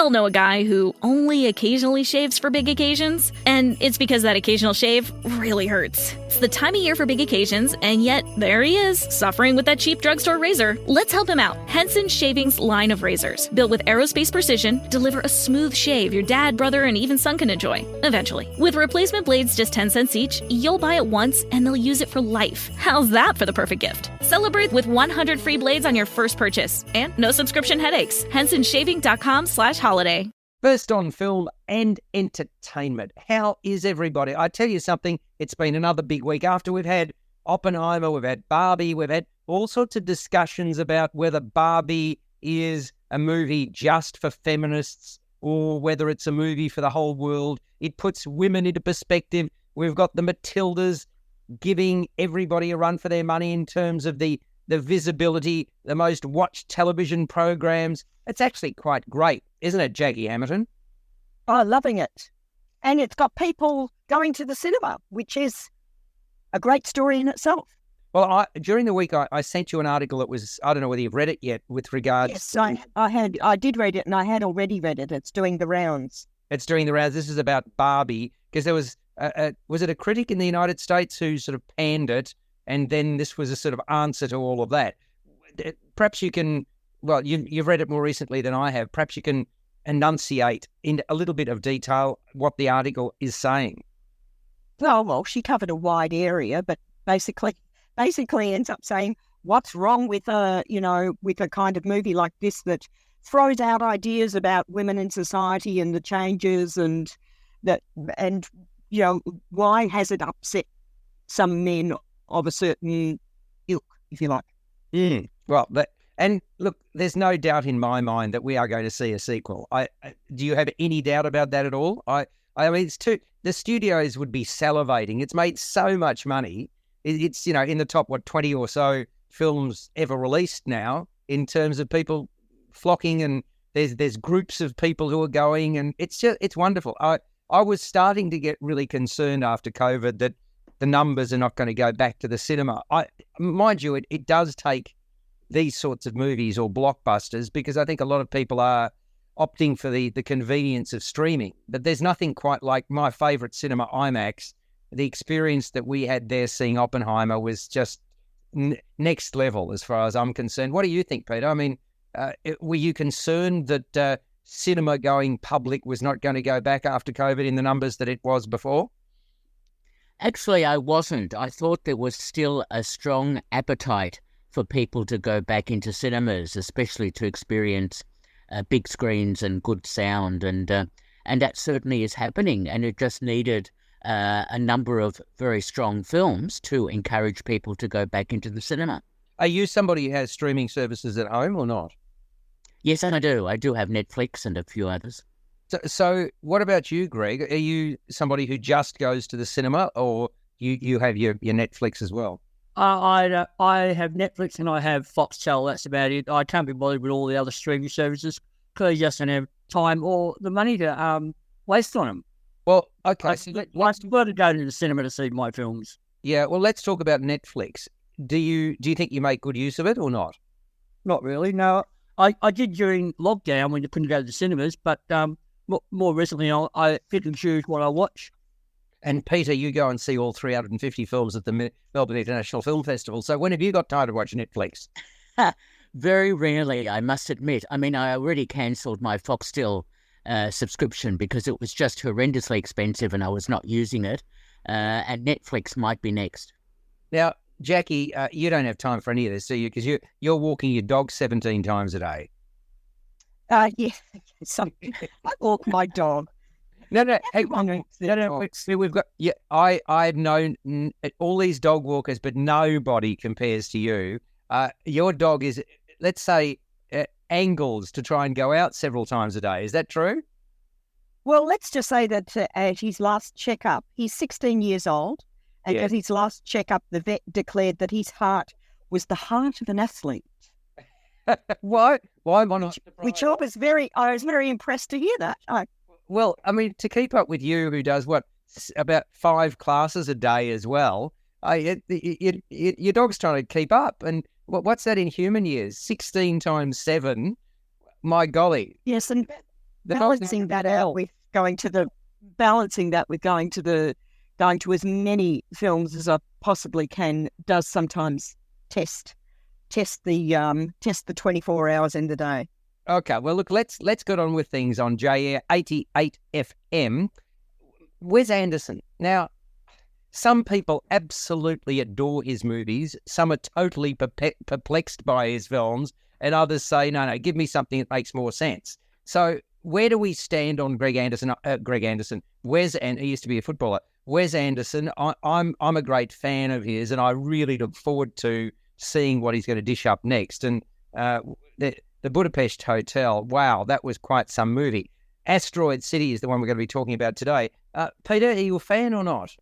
all know a guy who only occasionally shaves for big occasions, and it's because that occasional shave really hurts. It's the time of year for big occasions, and yet there he is, suffering with that cheap drugstore razor. Let's help him out. Henson Shaving's line of razors, built with aerospace precision, deliver a smooth shave your dad, brother, and even son can enjoy, eventually. With replacement blades just 10 cents each, you'll buy it once and they'll use it for life. How's that for the perfect gift? Celebrate with 100 free blades on your first purchase, and no subscription headaches. HensonShaving.com/holiday. First on film and entertainment. How is everybody? I tell you something, it's been another big week. After we've had Oppenheimer, we've had Barbie, we've had all sorts of discussions about whether Barbie is a movie just for feminists or whether it's a movie for the whole world. It puts women into perspective. We've got the Matildas giving everybody a run for their money in terms of the visibility, the most watched television programs. It's actually quite great, isn't it, Jackie Hamilton? Oh, loving it. And it's got people going to the cinema, which is a great story in itself. Well, during the week, I sent you an article that was, I don't know whether you've read it yet, with regards... Yes, I did read it, and I had already read it. It's doing the rounds. It's doing the rounds. This is about Barbie, because there was it a critic in the United States who sort of panned it, and then this was a sort of answer to all of that. Perhaps you can, well, you've read it more recently than I have. Perhaps you can enunciate in a little bit of detail what the article is saying. Well, she covered a wide area, but basically ends up saying what's wrong with a kind of movie like this that throws out ideas about women in society and the changes and why has it upset some men of a certain ilk, if you like. Well, and look, there's no doubt in my mind that we are going to see a sequel. Do you have any doubt about that at all? I mean, the studios would be salivating. It's made so much money. It's, in the top, 20 or so films ever released now in terms of people flocking, and there's groups of people who are going, and it's wonderful. I was starting to get really concerned after COVID that the numbers are not going to go back to the cinema. Mind you, it does take these sorts of movies or blockbusters, because I think a lot of people are opting for the convenience of streaming. But there's nothing quite like my favourite cinema, IMAX. The experience that we had there seeing Oppenheimer was just next level as far as I'm concerned. What do you think, Peter? I mean, were you concerned that cinema going public was not going to go back after COVID in the numbers that it was before? Actually, I wasn't. I thought there was still a strong appetite for people to go back into cinemas, especially to experience big screens and good sound, and that certainly is happening. And it just needed a number of very strong films to encourage people to go back into the cinema. Are you somebody who has streaming services at home or not? Yes, I do. I do have Netflix and a few others. So what about you, Greg? Are you somebody who just goes to the cinema, or you have your Netflix as well? I have Netflix and I have Foxtel. That's about it. I can't be bothered with all the other streaming services because I just don't have time or the money to waste on them. Well, okay. I've got to go to the cinema to see my films. Yeah, well, let's talk about Netflix. Do you think you make good use of it or not? Not really, no. I did during lockdown when you couldn't go to the cinemas, but more recently I pick and choose what I watch. And Peter, you go and see all 350 films at the Melbourne International Film Festival. So when have you got time to watch Netflix? Very rarely, I must admit. I mean, I already cancelled my Foxtel subscription because it was just horrendously expensive and I was not using it. And Netflix might be next. Now, Jackie, you don't have time for any of this, do you? Because you're walking your dog 17 times a day. Yeah. So I walk my dog. No. Hey, no. We've got. Yeah, I've known all these dog walkers, but nobody compares to you. Your dog is, let's say, angles to try and go out several times a day. Is that true? Well, let's just say that at his last checkup, he's 16 years old, and at his last checkup, the vet declared that his heart was the heart of an athlete. Why am I not surprised? Which I was very impressed to hear that. Well, I mean, to keep up with you, who does about 5 classes a day as well, your dog's trying to keep up. And what's that in human years? 16 times 7. My golly. Yes, and balancing that out with going to as many films as I possibly can does sometimes test the 24 hours in the day. Okay, well, look, let's get on with things on JAir88 FM. Wes Anderson. Now, some people absolutely adore his movies. Some are totally perplexed by his films, and others say, no, give me something that makes more sense. So where do we stand on Wes Anderson, and he used to be a footballer. Wes Anderson, I'm a great fan of his, and I really look forward to seeing what he's going to dish up next. And the Budapest Hotel, wow, that was quite some movie. Asteroid City is the one we're going to be talking about today. Peter, are you a fan or not?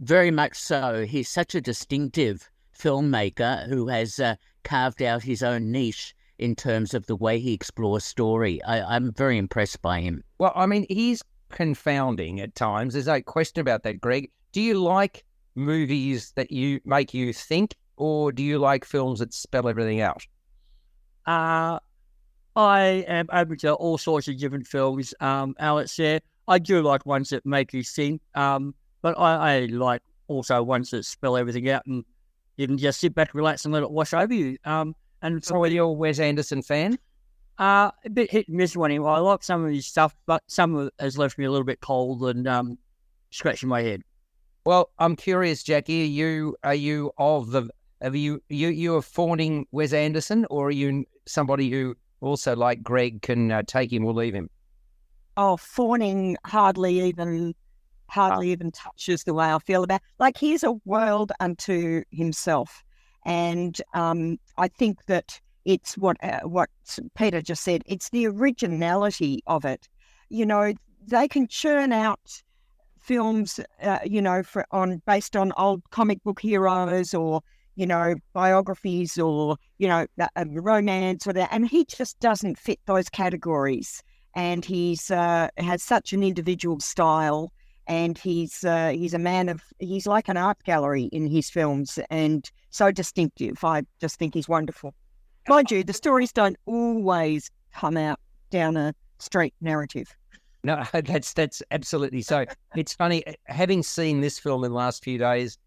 Very much so. He's such a distinctive filmmaker who has carved out his own niche in terms of the way he explores story. I'm very impressed by him. Well, I mean, he's confounding at times. There's no question about that, Greg. Do you like movies that make you think, or do you like films that spell everything out? I am open to all sorts of different films, Alex. Yeah, I do like ones that make you think, but I like also ones that spell everything out, and you can just sit back, relax, and let it wash over you. And so, are you a Wes Anderson fan? A bit hit and miss on him. I like some of his stuff, but some of it has left me a little bit cold and scratching my head. Well, I'm curious, Jackie. Are you a fawning Wes Anderson, or are you somebody who also, like Greg, can take him or leave him? Oh, fawning hardly even touches the way I feel about. Like, he's a world unto himself, and I think that it's what Peter just said. It's the originality of it. You know, they can churn out films, based on old comic book heroes, or biographies, or romance, or that, and he just doesn't fit those categories. And he's has such an individual style, and he's like an art gallery in his films, and so distinctive. I just think he's wonderful. Mind you, the stories don't always come out down a straight narrative. No, that's absolutely so. It's funny, having seen this film in the last few days.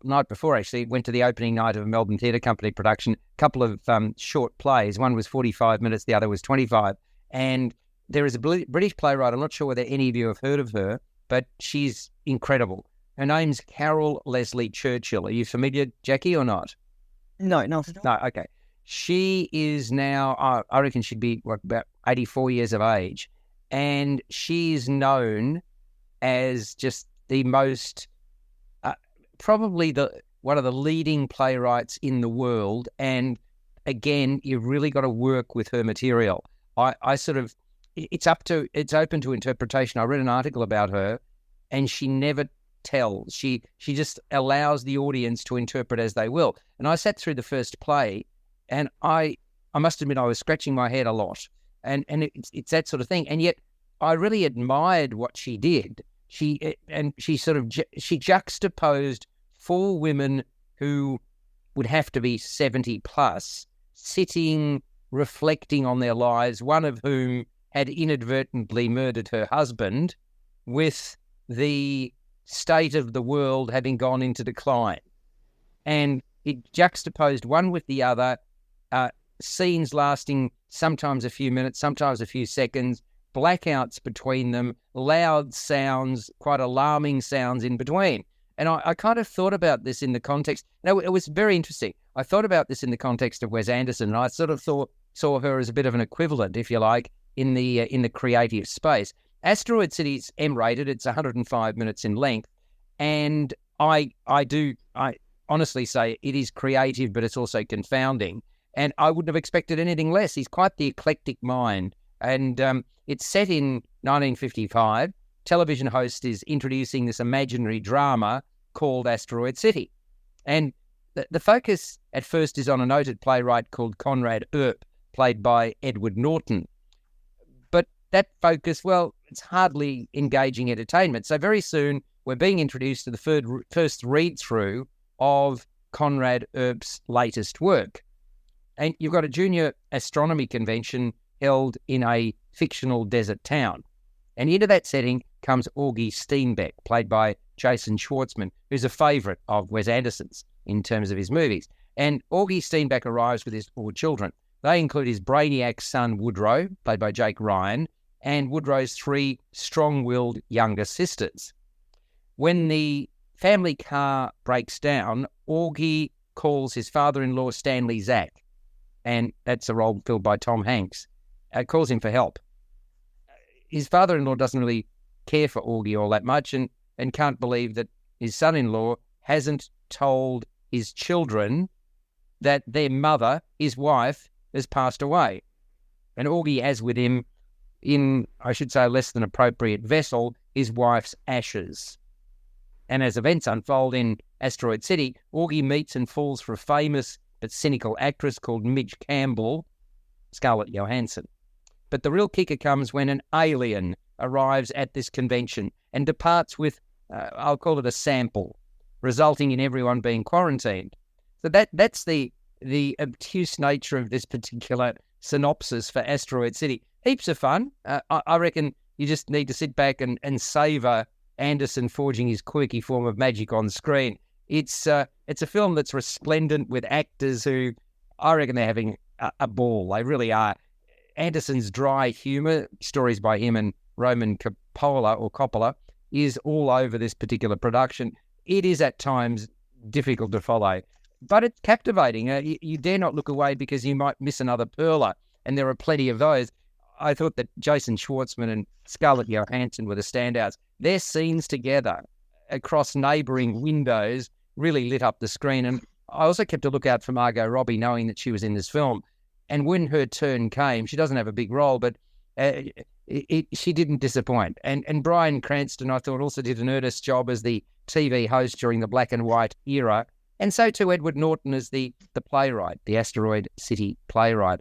Night before, actually, went to the opening night of a Melbourne Theatre Company production. A couple of short plays. One was 45 minutes, the other was 25. And there is a British playwright. I'm not sure whether any of you have heard of her, but she's incredible. Her name's Carol Leslie Churchill. Are you familiar, Jackie, or not? No, not at all. No, okay. She is now, I reckon she'd be about 84 years of age. And she is known as just the most, probably one of the leading playwrights in the world. And again, you've really got to work with her material. It's open to interpretation. I read an article about her, and she never tells. She just allows the audience to interpret as they will. And I sat through the first play, and I must admit I was scratching my head a lot. And it's that sort of thing. And yet I really admired what she did. She juxtaposed four women who would have to be 70 plus, sitting, reflecting on their lives, one of whom had inadvertently murdered her husband, with the state of the world having gone into decline. And it juxtaposed one with the other, scenes lasting sometimes a few minutes, sometimes a few seconds, blackouts between them, loud sounds, quite alarming sounds in between. And I kind of thought about this in the context. Now, it was very interesting. I thought about this in the context of Wes Anderson, and I sort of saw her as a bit of an equivalent, if you like, in the creative space. Asteroid City's M-rated. It's 105 minutes in length, and I honestly say it is creative, but it's also confounding. And I wouldn't have expected anything less. He's quite the eclectic mind. And it's set in 1955. Television host is introducing this imaginary drama called Asteroid City. And the focus at first is on a noted playwright called Conrad Earp, played by Edward Norton. But that focus, well, it's hardly engaging entertainment. So very soon we're being introduced to the first read-through of Conrad Earp's latest work. And you've got a junior astronomy convention held in a fictional desert town. And into that setting comes Augie Steenbeck, played by Jason Schwartzman, who's a favourite of Wes Anderson's in terms of his movies. And Augie Steenbeck arrives with his 4 children. They include his brainiac son Woodrow, played by Jake Ryan, and Woodrow's 3 strong-willed younger sisters. When the family car breaks down, Augie calls his father-in-law Stanley Zach, and that's a role filled by Tom Hanks, calls him for help. His father-in-law doesn't really care for Augie all that much and can't believe that his son-in-law hasn't told his children that their mother, his wife, has passed away. And Augie has with him, in, I should say, a less than appropriate vessel, his wife's ashes. And as events unfold in Asteroid City, Augie meets and falls for a famous but cynical actress called Midge Campbell, Scarlett Johansson. But the real kicker comes when an alien arrives at this convention and departs with, I'll call it a sample, resulting in everyone being quarantined. So that's the obtuse nature of this particular synopsis for Asteroid City. Heaps of fun. I reckon you just need to sit back and savour Anderson forging his quirky form of magic on screen. It's a film that's resplendent with actors who, I reckon they're having a ball. They really are. Anderson's dry humour, stories by him and Roman Coppola, is all over this particular production. It is at times difficult to follow, but it's captivating. You dare not look away because you might miss another perler, and there are plenty of those. I thought that Jason Schwartzman and Scarlett Johansson were the standouts. Their scenes together across neighbouring windows really lit up the screen. And I also kept a lookout for Margot Robbie, knowing that she was in this film. And when her turn came, she doesn't have a big role, but she didn't disappoint. And Bryan Cranston, I thought, also did an earnest job as the TV host during the black and white era. And so too Edward Norton as the playwright, the Asteroid City playwright.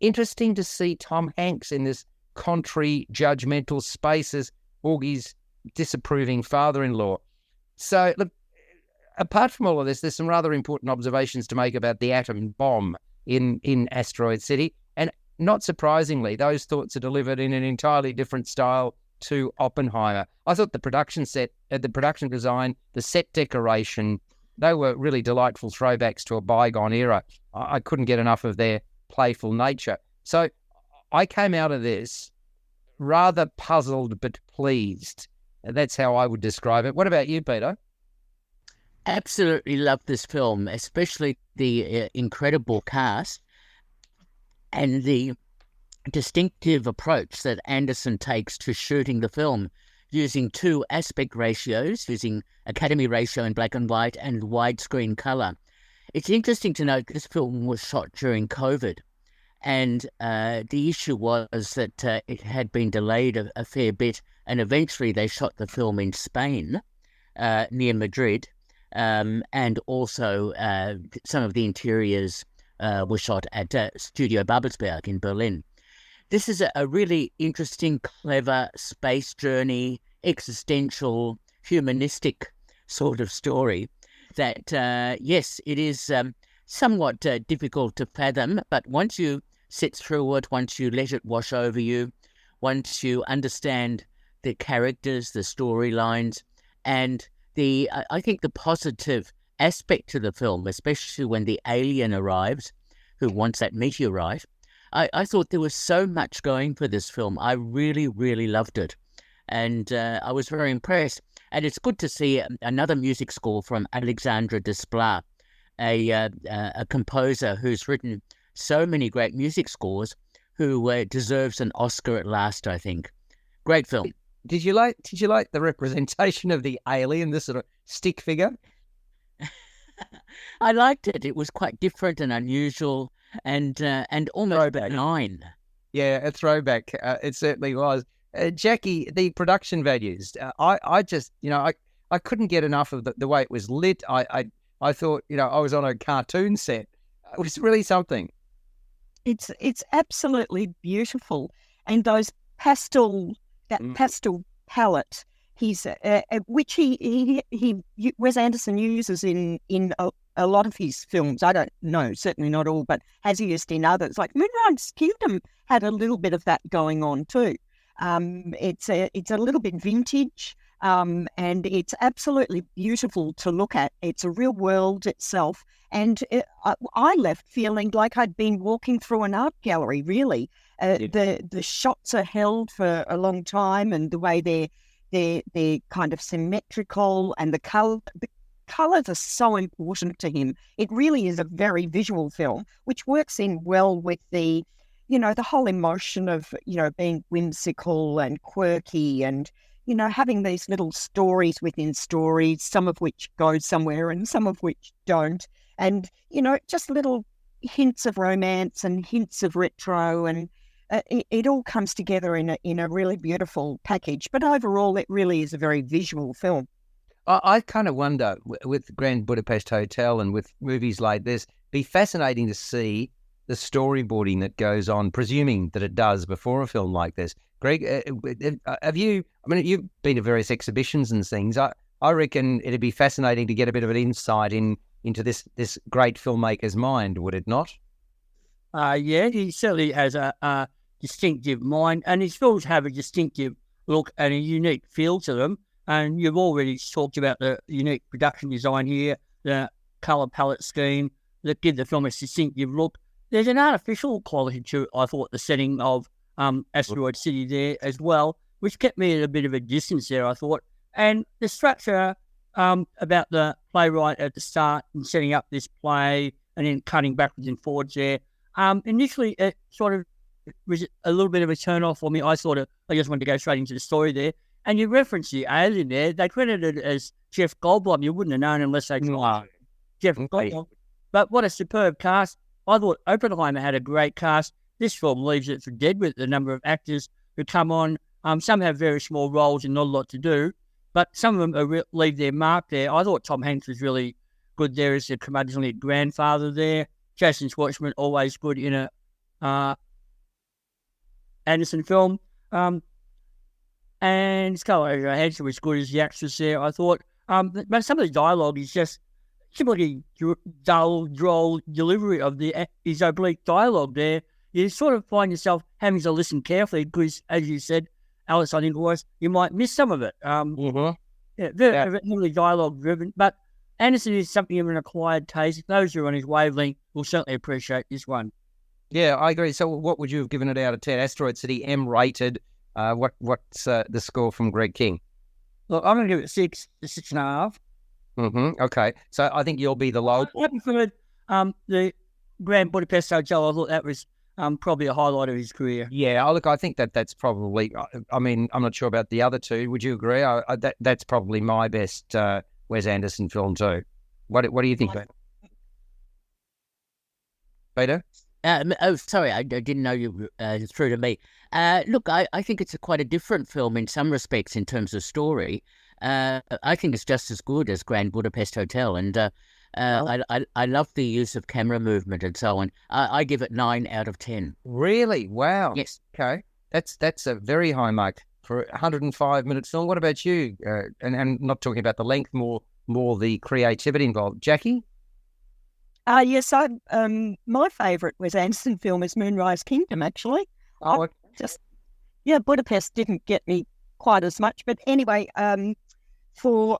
Interesting to see Tom Hanks in this contrary, judgmental space as Augie's disapproving father-in-law. So, look, apart from all of this, there's some rather important observations to make about the atom bomb in Asteroid City. And not surprisingly, those thoughts are delivered in an entirely different style to Oppenheimer. I thought the production design, the set decoration, they were really delightful throwbacks to a bygone era. I couldn't get enough of their playful nature. So I came out of this rather puzzled but pleased. That's how I would describe it. What about you, Peter? Absolutely loved this film, especially the incredible cast and the distinctive approach that Anderson takes to shooting the film, using 2 aspect ratios, using Academy ratio in black and white and widescreen colour. It's interesting to note this film was shot during COVID, and the issue was that it had been delayed a fair bit, and eventually they shot the film in Spain, near Madrid, and also some of the interiors were shot at Studio Babelsberg in Berlin. This is a really interesting, clever space journey, existential, humanistic sort of story that, yes, it is somewhat difficult to fathom, but once you sit through it, once you let it wash over you, once you understand the characters, the storylines, and I think the positive aspect to the film, especially when the alien arrives, who wants that meteorite, I thought there was so much going for this film. I really, really loved it. And I was very impressed. And it's good to see another music score from Alexandre Desplat, a composer who's written so many great music scores, who deserves an Oscar at last, I think. Great film. Did you like the representation of the alien, this sort of stick figure? I liked it. It was quite different and unusual and almost benign. Yeah, a throwback. It certainly was. Jackie, the production values. I just, I couldn't get enough of the way it was lit. I thought, I was on a cartoon set. It was really something. It's absolutely beautiful, and those pastel palette, which Wes Anderson uses in a lot of his films. I don't know, certainly not all, but has used in others. Like Moonrise Kingdom had a little bit of that going on too. It's a little bit vintage, and it's absolutely beautiful to look at. It's a real world itself, and I left feeling like I'd been walking through an art gallery. Really, the shots are held for a long time, and the way they're kind of symmetrical, and the colours are so important to him. It really is a very visual film, which works in well with the whole emotion of, being whimsical and quirky and, having these little stories within stories, some of which go somewhere and some of which don't. And, just little hints of romance and hints of retro, and it all comes together in a really beautiful package. But overall, it really is a very visual film. I kind of wonder, with Grand Budapest Hotel and with movies like this, be fascinating to see the storyboarding that goes on, presuming that it does before a film like this. Greg, you've been to various exhibitions and things. I reckon it'd be fascinating to get a bit of an insight into this great filmmaker's mind, would it not? Yeah, he certainly has a distinctive mind, and his films have a distinctive look and a unique feel to them. And you've already talked about the unique production design here, the colour palette scheme that give the film a distinctive look. There's an artificial quality to it, I thought, the setting of Asteroid City there as well, which kept me at a bit of a distance there, I thought. And the structure about the playwright at the start and setting up this play and then cutting backwards and forwards there. Initially, it sort of was a little bit of a turn-off for me. I just wanted to go straight into the story there. And you referenced the alien there. They credited it as Jeff Goldblum. You wouldn't have known unless they tried Jeff Goldblum. But what a superb cast. I thought Oppenheimer had a great cast. This film leaves it for dead with the number of actors who come on. Some have very small roles and not a lot to do, but some of them leave their mark there. I thought Tom Hanks was really good there as the curmudgeonly grandfather there. Jason Schwartzman, always good in a Anderson film. And Scarlett Johansson was good as the actress there, I thought. But some of the dialogue is just simply dull, droll delivery of his oblique dialogue there. You sort of find yourself having to listen carefully because, as you said, Alice, I think it was, you might miss some of it. Very heavily dialogue-driven. But Anderson is something of an acquired taste. Those who are on his wavelength will certainly appreciate this one. Yeah, I agree. So what would you have given it out of 10? Asteroid City, M-rated. What's the score from Greg King? Look, I'm going to give it 6.5. Okay. So I think you'll be the low. I preferred the Grand Budapest Hotel. I thought that was probably a highlight of his career. Yeah, look, I think that's probably, I mean, I'm not sure about the other two. Would you agree? That's probably my best Wes Anderson film too. What do you think, Peter? Sorry, I didn't know you through to me. Look, I think it's quite a different film in some respects in terms of story. I think it's just as good as Grand Budapest Hotel, and I love the use of camera movement and so on. I give it 9 out of 10. Really? Wow. Yes. Okay. That's a very high mark for a 105-minute film. What about you? And not talking about the length, more the creativity involved. Jackie? Yes, my favourite Wes Anderson film is Moonrise Kingdom, actually. Budapest didn't get me quite as much. But anyway, for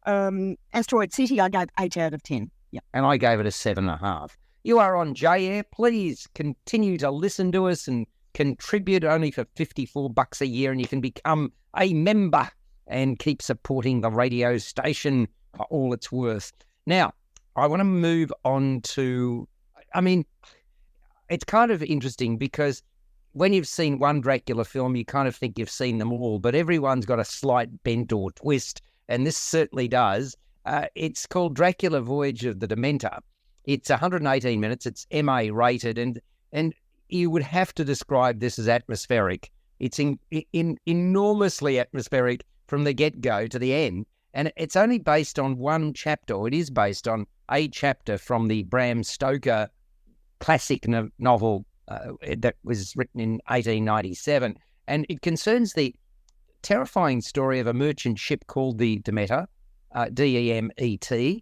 Asteroid City, I gave 8 out of 10. Yeah. And I gave it a 7.5. You are on J-Air. Please continue to listen to us and contribute only for $54 a year, and you can become a member and keep supporting the radio station for all it's worth. Now, I want to move on to, I mean, it's kind of interesting because when you've seen one Dracula film, you kind of think you've seen them all, but everyone's got a slight bent or twist, and this certainly does. It's called Dracula Voyage of the Dementor. It's 118 minutes. It's MA rated, and you would have to describe this as atmospheric. It's enormously atmospheric from the get-go to the end, and it's only based on one chapter, or it is based on a chapter from the Bram Stoker classic novel that was written in 1897, and it concerns the terrifying story of a merchant ship called the Demeter, Demeter,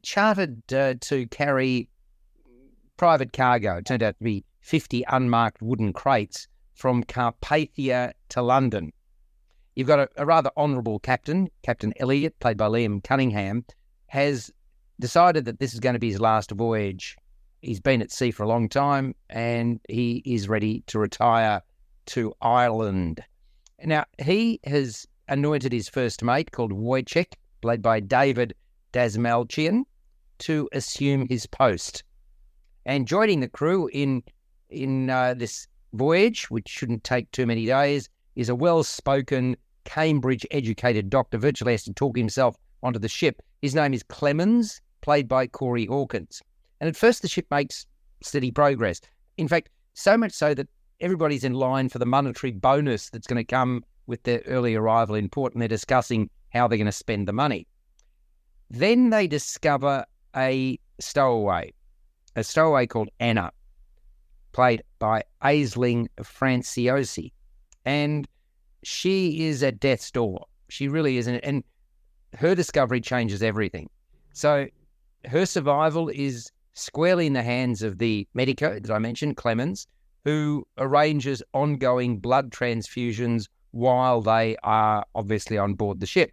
chartered to carry private cargo. It turned out to be 50 unmarked wooden crates from Carpathia to London. You've got a rather honourable captain, Captain Elliot, played by Liam Cunningham, has decided that this is going to be his last voyage. He's been at sea for a long time and he is ready to retire to Ireland. Now, he has anointed his first mate, called Wojciech, played by David Dasmalchian, to assume his post. And joining the crew in this voyage, which shouldn't take too many days, is a well-spoken, Cambridge-educated doctor, virtually has to talk himself onto the ship. His name is Clemens, played by Corey Hawkins. And at first the ship makes steady progress. In fact, so much so that everybody's in line for the monetary bonus that's going to come with their early arrival in port, and they're discussing how they're going to spend the money. Then they discover a stowaway called Anna, played by Aisling Franciosi. And she is at death's door. She really is. And her discovery changes everything. So her survival is squarely in the hands of the medico that I mentioned, Clemens, who arranges ongoing blood transfusions while they are obviously on board the ship.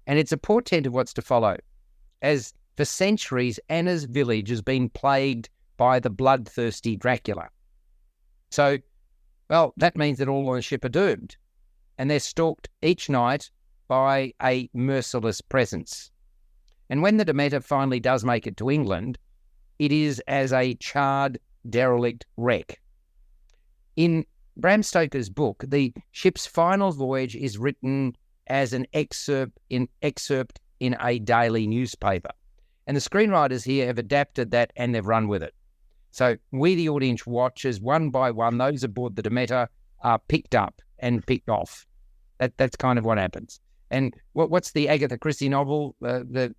And it's a portent of what's to follow, as for centuries, Anna's village has been plagued by the bloodthirsty Dracula. So, well, that means that all on the ship are doomed, and they're stalked each night by a merciless presence. And when the Demeter finally does make it to England, it is as a charred, derelict wreck. In Bram Stoker's book, the ship's final voyage is written as an excerpt in a daily newspaper. And the screenwriters here have adapted that and they've run with it. So we, the audience, watchers, one by one, those aboard the Demeter are picked up and picked off. That's kind of what happens. And what's the Agatha Christie novel? They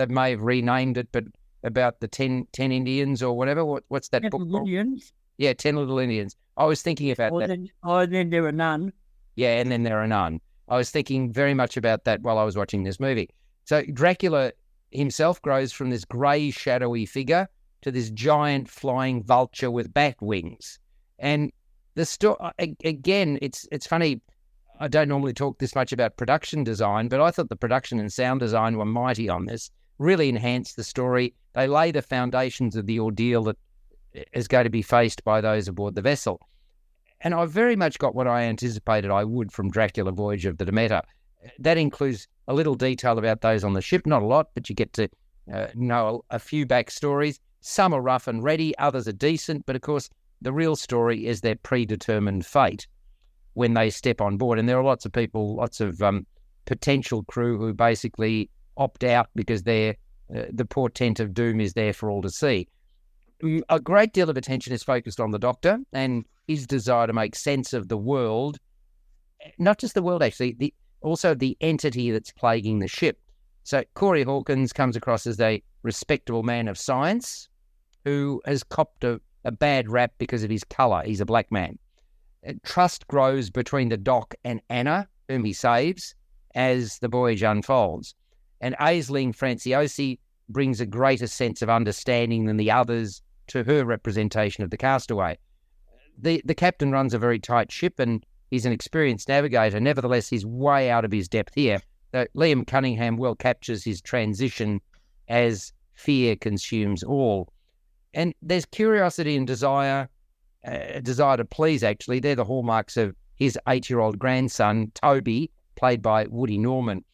may have renamed it, but about the 10 Indians or whatever. What's that book called? Indians? Yeah, 10 Little Indians. I was thinking about that. Then there are none. Yeah, and then there are none. I was thinking very much about that while I was watching this movie. So Dracula himself grows from this grey, shadowy figure to this giant flying vulture with bat wings. And the story, again, it's funny. I don't normally talk this much about production design, but I thought the production and sound design were mighty on this, really enhanced the story. They lay the foundations of the ordeal that is going to be faced by those aboard the vessel. And I very much got what I anticipated I would from Dracula Voyage of the Demeter. That includes a little detail about those on the ship, not a lot, but you get to know a few backstories. Some are rough and ready, others are decent, but of course the real story is their predetermined fate when they step on board. And there are lots of people, lots of potential crew who basically opt out because the portent of doom is there for all to see. A great deal of attention is focused on the Doctor and his desire to make sense of the world, not just the world actually, also the entity that's plaguing the ship. So Corey Hawkins comes across as a respectable man of science who has copped a bad rap because of his colour. He's a black man. Trust grows between the Doc and Anna, whom he saves, as the voyage unfolds. And Aisling Franciosi brings a greater sense of understanding than the others to her representation of the castaway. The captain runs a very tight ship and he's an experienced navigator. Nevertheless, he's way out of his depth here. Liam Cunningham well captures his transition as fear consumes all. And there's curiosity and desire to please, actually. They're the hallmarks of his 8-year-old grandson, Toby, played by Woody Norman.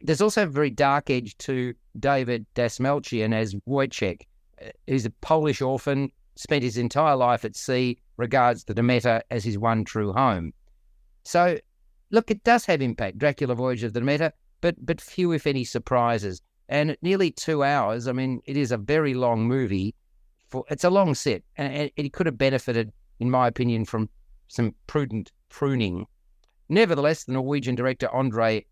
There's also a very dark edge to David Dasmalchian as Wojciech, who's a Polish orphan, spent his entire life at sea, regards the Demeter as his one true home. So, look, it does have impact, Dracula Voyage of the Demeter, but few, if any, surprises. And at nearly 2 hours, I mean, it is a very long movie. It's a long set, and it could have benefited, in my opinion, from some prudent pruning. Nevertheless, the Norwegian director Andre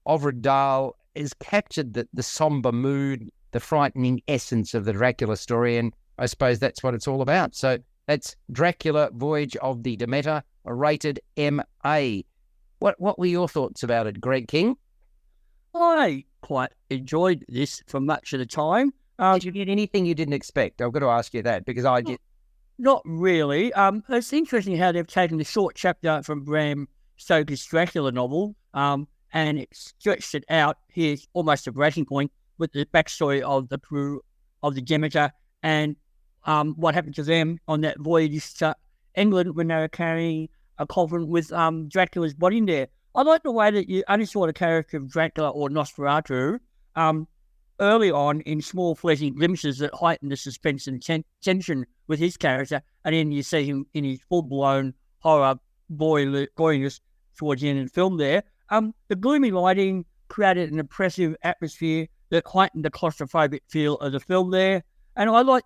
Ovredal has captured the somber mood, the frightening essence of the Dracula story, and I suppose that's what it's all about. So that's Dracula Voyage of the Demeter, rated MA. What were your thoughts about it, Greg King? I quite enjoyed this for much of the time. Did you get anything you didn't expect? I've got to ask you that because I did. Not really. It's interesting how they've taken the short chapter from Bram Stoker's Dracula novel, and it stretched it out. Here's almost a breaking point with the backstory of the crew of the Demeter and what happened to them on that voyage to England when they were carrying a coffin with Dracula's body in there. I like the way that you only saw the character of Dracula or Nosferatu early on in small fleeting glimpses that heighten the suspense and tension with his character, and then you see him in his full-blown horror goriness towards the end of the film there. The gloomy lighting created an oppressive atmosphere that heightened the claustrophobic feel of the film there. And I like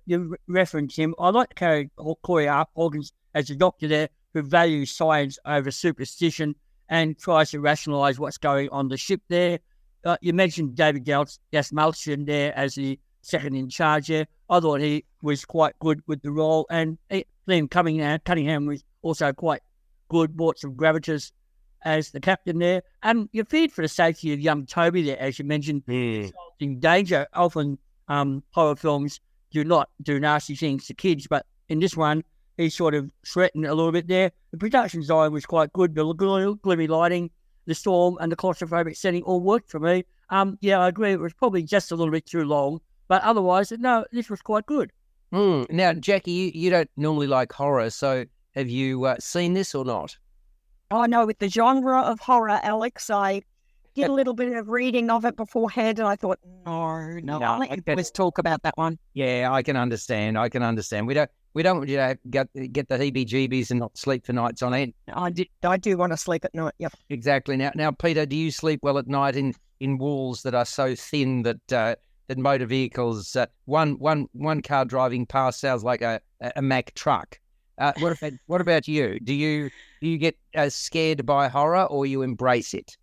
you reference him, I like the character Corey Hawkins as the doctor there who values science over superstition and tries to rationalise what's going on the ship there. You mentioned David Gasmalchian there as the second in charge there. I thought he was quite good with the role, and Liam Cunningham was also quite good, brought some gravitas as the captain there. And you feared for the safety of young Toby there, as you mentioned, in danger. Often horror films do not do nasty things to kids, but in this one, he sort of threatened a little bit there. The production design was quite good. The gloomy lighting, the storm, and the claustrophobic setting all worked for me. Yeah, I agree. It was probably just a little bit too long, but otherwise, no, this was quite good. Now, Jackie, you don't normally like horror, so have you seen this or not? Oh, no, with the genre of horror, Alex, I did a little bit of reading of it beforehand, and I thought, no, let's talk about that one. Yeah, I can understand. We don't want you to get the heebie-jeebies and not sleep for nights on end. I do want to sleep at night, yep. Exactly. Now, Peter, do you sleep well at night in walls that are so thin that motor vehicles, one car driving past sounds like a Mack truck? What about you? Do you get scared by horror or you embrace it?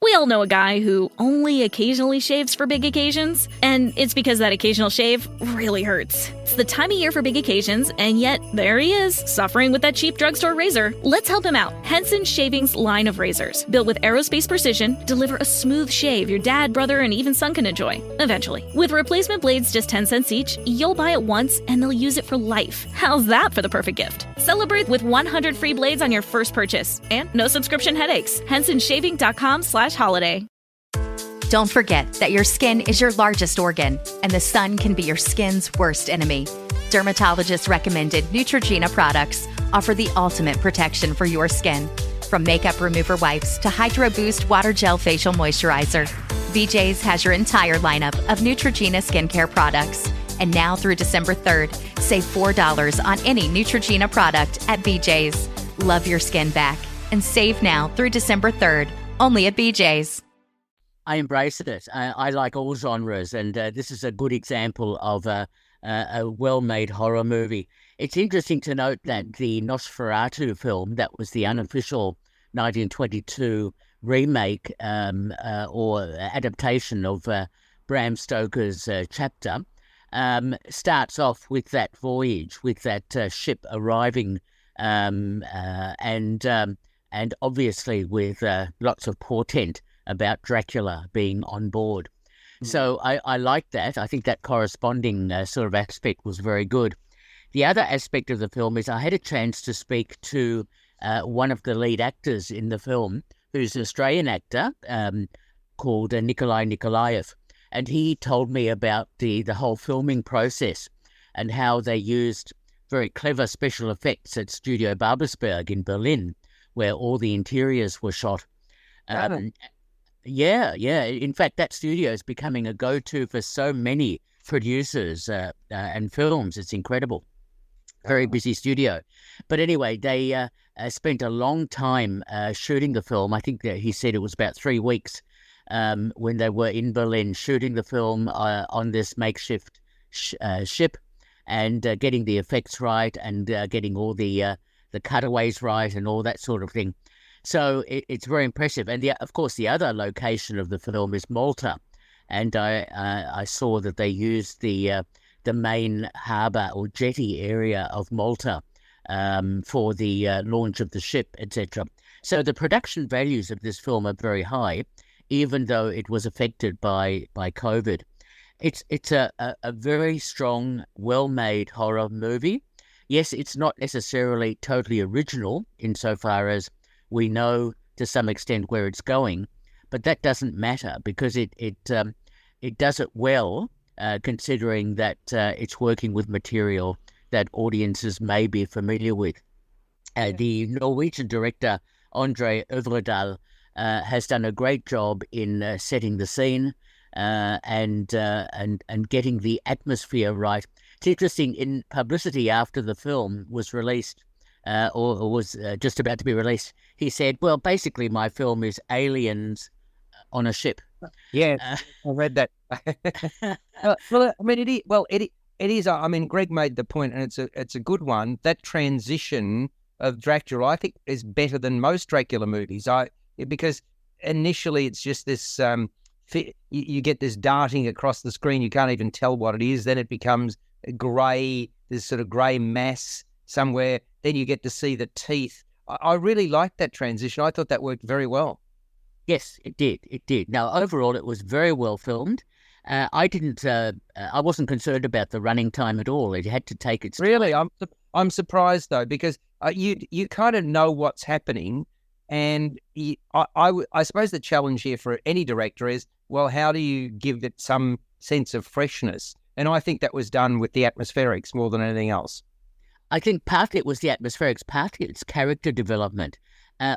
We all know a guy who only occasionally shaves for big occasions, and it's because that occasional shave really hurts. It's the time of year for big occasions, and yet there he is, suffering with that cheap drugstore razor. Let's help him out. Henson Shaving's line of razors, built with aerospace precision, deliver a smooth shave your dad, brother, and even son can enjoy, eventually. With replacement blades just 10 cents each, you'll buy it once, and they'll use it for life. How's that for the perfect gift? Celebrate with 100 free blades on your first purchase, and no subscription headaches. HensonShaving.com/holiday. Don't forget that your skin is your largest organ, and the sun can be your skin's worst enemy. Dermatologist recommended Neutrogena products offer the ultimate protection for your skin. From makeup remover wipes to Hydro Boost Water Gel Facial Moisturizer, BJ's has your entire lineup of Neutrogena skincare products. And now through December 3rd, save $4 on any Neutrogena product at BJ's. Love your skin back and save now through December 3rd, only at BJ's. I embrace it. I like all genres, and this is a good example of a well-made horror movie. It's interesting to note that the Nosferatu film, that was the unofficial 1922 remake or adaptation of Bram Stoker's chapter, starts off with that voyage, with that ship arriving, and obviously with lots of portent about Dracula being on board. So I like that. I think that corresponding sort of aspect was very good. The other aspect of the film is I had a chance to speak to one of the lead actors in the film, who's an Australian actor called Nikolai Nikolaev. And he told me about the whole filming process and how they used very clever special effects at Studio Babelsberg in Berlin, where all the interiors were shot. Yeah. In fact, that studio is becoming a go-to for so many producers and films. It's incredible. Very busy studio. But anyway, they spent a long time shooting the film. I think that he said it was about 3 weeks when they were in Berlin shooting the film on this makeshift ship and getting the effects right and getting all the cutaways right and all that sort of thing. So it's very impressive. And of course, the other location of the film is Malta. And I saw that they used the main harbour or jetty area of Malta for the launch of the ship, etc. So the production values of this film are very high. even though it was affected by COVID. It's a very strong, well-made horror movie. Yes, it's not necessarily totally original insofar as we know to some extent where it's going, but that doesn't matter because it does it well, considering that it's working with material that audiences may be familiar with. The Norwegian director Andre Øvredal has done a great job in setting the scene and getting the atmosphere right. It's interesting, in publicity after the film was released, or was just about to be released, he said, well, basically my film is aliens on a ship. Yeah, I read that. Well, I mean, it is. I mean, Greg made the point, and it's a good one. That transition of Dracula, I think, is better than most Dracula movies. Because initially it's just this. You get this darting across the screen. You can't even tell what it is. Then it becomes grey. This sort of grey mass somewhere. Then you get to see the teeth. I really liked that transition. I thought that worked very well. Yes, it did. It did. Now, overall, it was very well filmed. I wasn't concerned about the running time at all. It had to take its time. Really, I'm surprised though, because you kind of know what's happening, and I suppose the challenge here for any director is, well, how do you give it some sense of freshness? And I think that was done with the atmospherics more than anything else. I think partly it was the atmospherics, partly it's character development.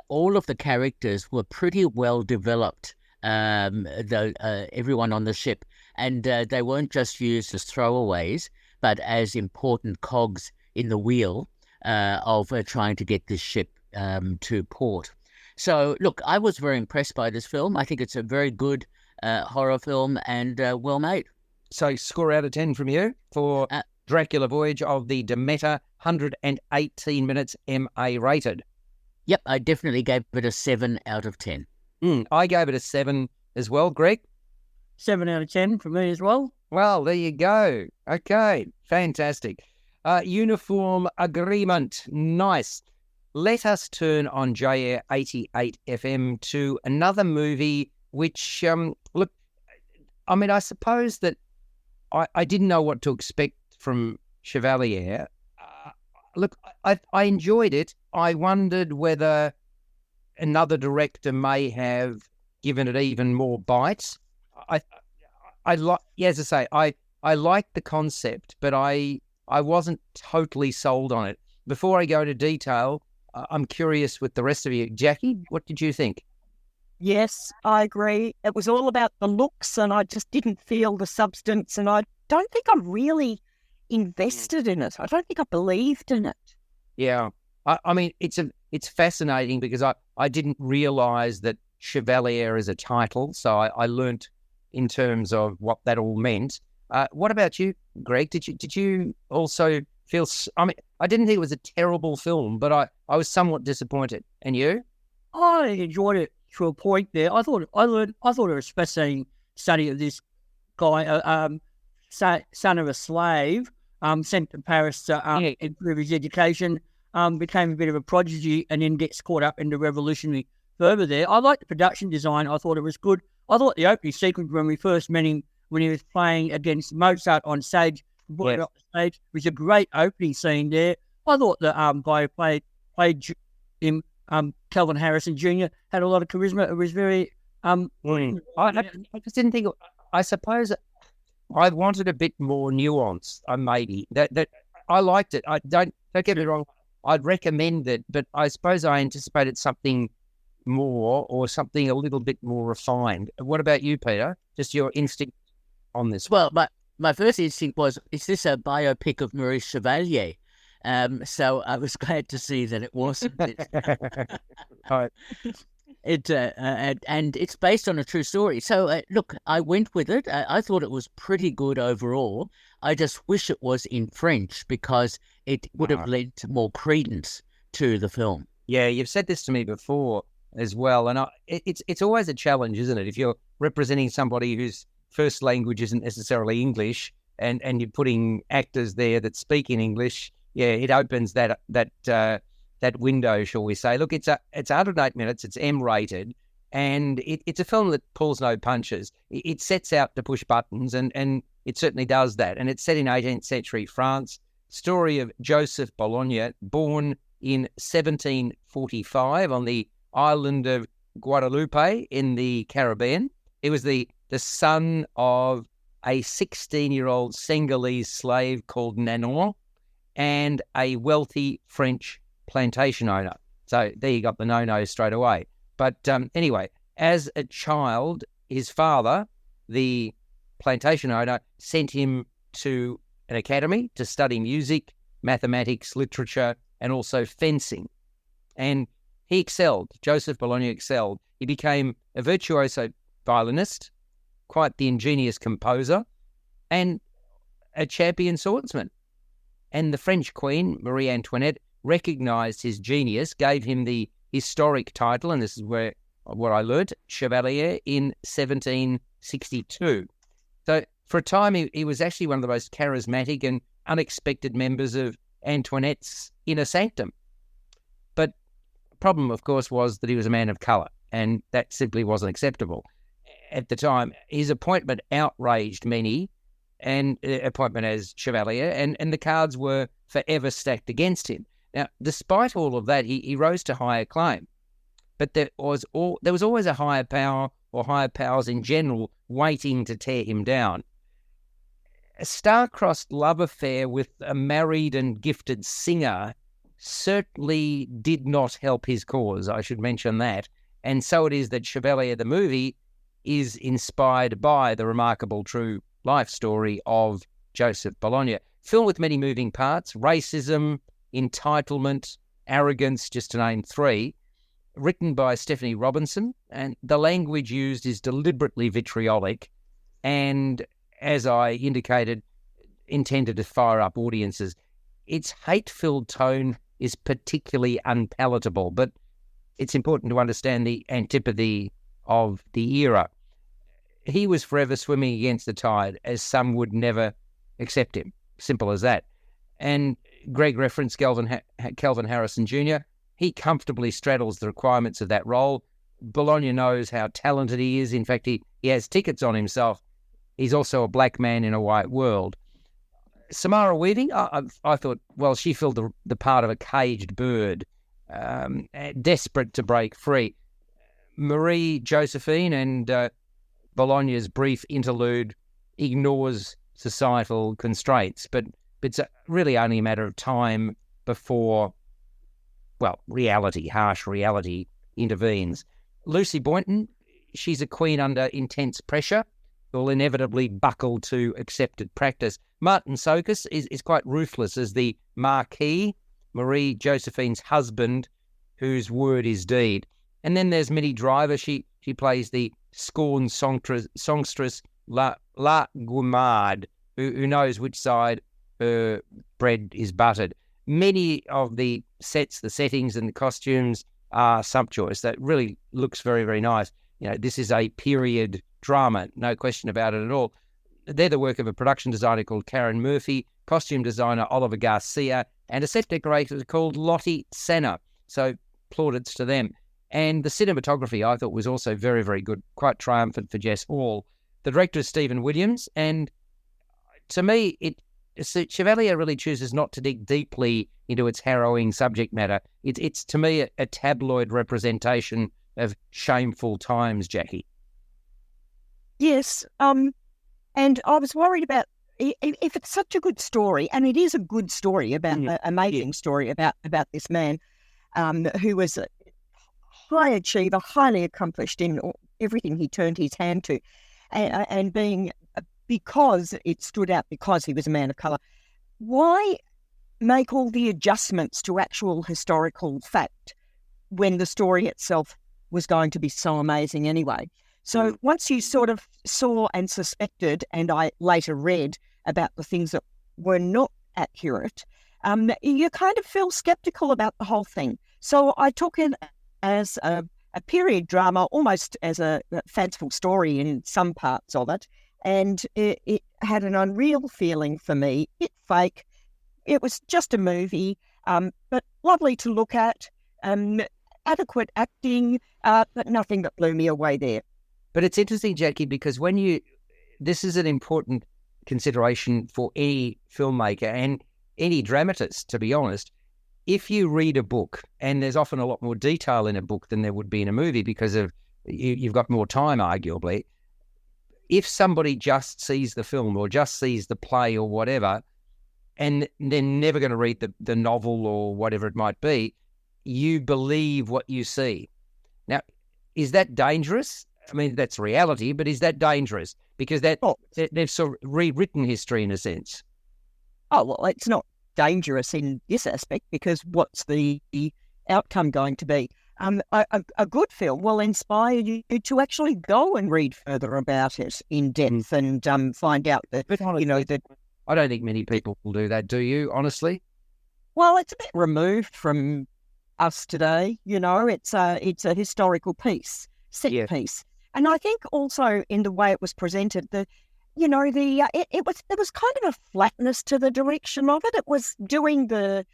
All of the characters were pretty well developed, everyone on the ship, and they weren't just used as throwaways, but as important cogs in the wheel of trying to get this ship to port. So, look, I was very impressed by this film. I think it's a very good horror film and well made. So, score out of 10 from you for Dracula Voyage of the Demeter, 118 minutes, MA rated. Yep, I definitely gave it a 7 out of 10. I gave it a 7 as well, Greg. 7 out of 10 for me as well. Well, there you go. Okay, fantastic. Uniform agreement. Nice. Let us turn on JAir 88 FM to another movie which, look, I mean, I suppose that I didn't know what to expect from Chevalier. Look, I enjoyed it. I wondered whether another director may have given it even more bites. As I say, I liked the concept, but I wasn't totally sold on it. Before I go into detail, I'm curious with the rest of you. Jackie, what did you think? Yes, I agree. It was all about the looks, and I just didn't feel the substance, and I don't think I really invested in it. I don't think I believed in it. Yeah. I mean, it's fascinating because I didn't realise that Chevalier is a title, so I learnt in terms of what that all meant. What about you, Greg? Did you also feel? I mean, I didn't think it was a terrible film, but I was somewhat disappointed. And you? I enjoyed it to a point there. I thought it was a fascinating study of this guy, son of a slave, sent to Paris to improve his education. Became a bit of a prodigy and then gets caught up in the revolutionary fervour there. I liked the production design. I thought it was good. I thought the opening sequence when we first met him, when he was playing against Mozart on stage, brought it up the stage, was a great opening scene there. I thought the guy who played him, Calvin Harrison Jr., had a lot of charisma. It was very... I just didn't think... I suppose I wanted a bit more nuance, maybe. That I liked it. Don't get me wrong. I'd recommend it, but I suppose I anticipated something more or something a little bit more refined. What about you, Peter? Just your instinct on this. Well, my first instinct was, is this a biopic of Maurice Chevalier? So I was glad to see that it wasn't. Right. And it's based on a true story. So, look, I went with it. I thought it was pretty good overall. I just wish it was in French because it would have lent more credence to the film. Yeah, you've said this to me before as well. And it's always a challenge, isn't it? If you're representing somebody whose first language isn't necessarily English and you're putting actors there that speak in English, yeah, it opens that window, shall we say. Look, it's 108 minutes, it's M-rated, And it's a film that pulls no punches. It sets out to push buttons, and it certainly does that. And it's set in 18th century France. Story of Joseph Bologna, born in 1745 on the island of Guadeloupe in the Caribbean. He was the son of a 16-year-old Senegalese slave called Nanon and a wealthy French plantation owner. So there you got the no-no straight away. But anyway, as a child, his father, the plantation owner, sent him to an academy to study music, mathematics, literature, and also fencing. And he excelled. Joseph Bologna excelled. He became a virtuoso violinist, quite the ingenious composer, and a champion swordsman. And the French Queen, Marie Antoinette, recognised his genius, gave him the historic title, and this is what I learnt, Chevalier, in 1762. So for a time, he was actually one of the most charismatic and unexpected members of Antoinette's inner sanctum. But the problem, of course, was that he was a man of colour, and that simply wasn't acceptable. At the time, his appointment outraged many, and appointment as Chevalier, and the cards were forever stacked against him. Now, despite all of that, he rose to high acclaim, but there was always a higher power or higher powers in general waiting to tear him down. A star-crossed love affair with a married and gifted singer certainly did not help his cause, I should mention that. And so it is that Chevalier the movie is inspired by the remarkable true life story of Joseph Bologna. Filled with many moving parts, racism, entitlement, arrogance, just to name three, written by Stephanie Robinson, and the language used is deliberately vitriolic and, as I indicated, intended to fire up audiences. Its hate-filled tone is particularly unpalatable, but it's important to understand the antipathy of the era. He was forever swimming against the tide, as some would never accept him. Simple as that. And Greg referenced Kelvin Harrison Jr. He comfortably straddles the requirements of that role. Bologna knows how talented he is. In fact, he has tickets on himself. He's also a black man in a white world. Samara Weaving, I thought, well, she filled the part of a caged bird, desperate to break free. Marie Josephine and Bologna's brief interlude ignores societal constraints, but it's really only a matter of time before, well, harsh reality intervenes. Lucy Boynton, she's a queen under intense pressure, will inevitably buckle to accepted practice. Martin Sokus is quite ruthless as the Marquis, Marie Josephine's husband, whose word is deed. And then there's Minnie Driver. She plays the scorned songstress La Guimard, who knows which side her bread is buttered. Many of the sets, the settings and the costumes are sumptuous. That really looks very, very nice. You know, this is a period drama, no question about it at all. They're the work of a production designer called Karen Murphy, costume designer Oliver Garcia, and a set decorator called Lottie Senna. So plaudits to them. And the cinematography, I thought, was also very, very good, quite triumphant for Jess Hall. The director is Stephen Williams, and to me, Chevalier really chooses not to dig deeply into its harrowing subject matter. It's to me, a tabloid representation of shameful times, Jackie. Yes, and I was worried about if it's such a good story, and it is a good story about an amazing story about this man who was a high achiever, highly accomplished in everything he turned his hand to, and being because it stood out because he was a man of colour. Why make all the adjustments to actual historical fact when the story itself was going to be so amazing anyway? So once you sort of saw and suspected, and I later read about the things that were not accurate, you kind of feel sceptical about the whole thing. So I took it as a period drama, almost as a fanciful story in some parts of it, and it had an unreal feeling for me. It fake. It was just a movie, but lovely to look at. adequate acting, but nothing that blew me away there. But it's interesting, Jackie, because this is an important consideration for any filmmaker and any dramatist, to be honest. If you read a book, and there's often a lot more detail in a book than there would be in a movie because of you've got more time, arguably. If somebody just sees the film or just sees the play or whatever, and they're never going to read the novel or whatever it might be, you believe what you see. Now, is that dangerous? I mean, that's reality, but is that dangerous? Because they've sort of rewritten history in a sense. Oh, well, it's not dangerous in this aspect because what's the outcome going to be? A good film will inspire you to actually go and read further about it in depth and find out that, that... I don't think many people will do that, do you, honestly? Well, it's a bit removed from us today, it's a historical piece, set piece. And I think also in the way it was presented, there was kind of a flatness to the direction of it. It was doing the